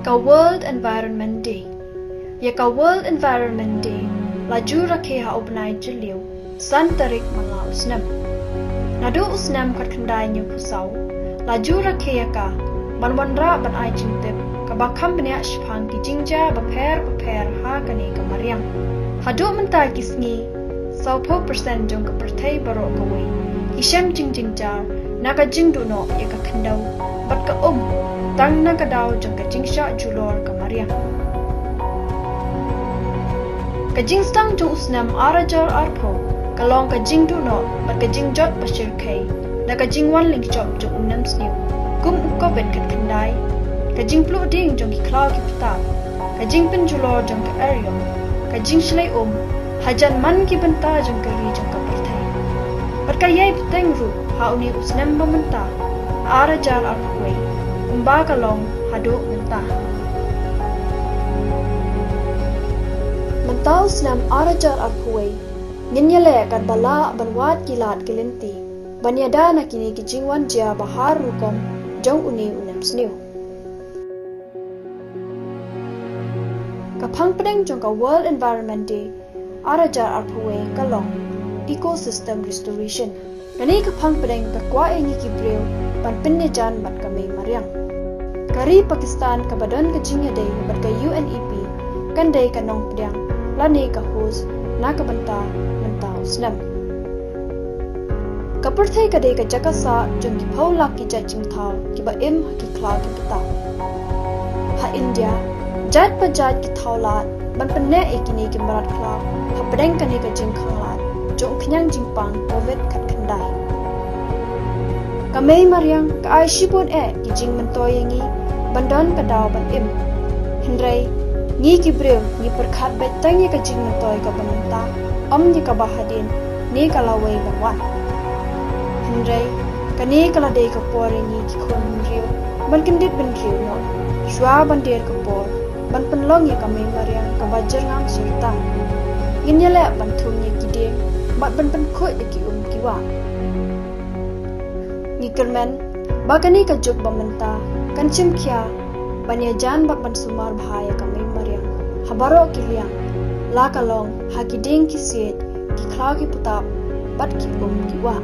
Ka World Environment Day. Ya ka World Environment Day laju rakhe ha ubnai jiliu san tarik mala usnam. Nadu usnam kat khandai nyu pusau laju rakhe ya ka banwanra ban ai chintip ka bakham bnya shphang ki jingja baper ha kani ka mariam. Hadu menta kisngi 40% jong ka perthai baro ka wei. Kisam jingja naga jingdu no ya ka khandau bat ka tang na ka daw jong ka jingsha julor ka mariam. Ka jingstang jong usnam arajar arpo kalong ka jingdu no bat ka jingjot bashir kai na ka jingwan ling chop jong unam sniu kum ko bet kat khandai ka jingplu ding jong ki klaw ki pita ka jingpin julor jong ka area ka jingshlai hajan man ki banta jong ka ri jong ka perthai bat ka yai peteng ru ha uni usnam bamanta arajar arpo umba kalong hadu menta Mentau senam arajar arpuai, nginyale kan bala banwat kilat kilenti, banyada na kini kijingwan jia bahar rukom jong uni unam sniu. Kapang pedeng jong ka World Environment Day, arajar arpuai kalong ecosystem restoration. Nani kapang pedeng kakwa engi kibreu ban pennejan bat kami mariang. Kari Pakistan kabadan kejingnya day bat ka UNEP kan day kanong pedang. Lani ka hos na ka banta menta usnam ka perthai ka de ka jakasa jong ki phawla ki jaching thaw ki ba em ki khlaw ki pata ha India jat pa jat ki thawlat ban panne ekini ki marat khlaw ha pedeng ka ni ka jing khanglat jong khnyang jingpang covid khat khandai ka mei mariang ka ai shibon ki jing mentoyengi bandon ka daw ban em hendrai Ngi kibreu ni perkhat betang ye ka jing mentoy ka bamenta ni ka bahadin ni ka lawai banwan hendrai ka ni ka ladei ka pore ni ki khon riu ban kendit ben riu no shwa ban der ka por ban penlong ye ka mai mariang ka bajar ngang sirta ginyale ban thum ye ki de bat ban khoi de ki ki wa ni kermen bagani ka juk bamenta kan chim khia banya jan bak ban sumar bhaya ka habaro kiliang la kalong hakiding ki siet ki khlaw ki putap bat ki ki wa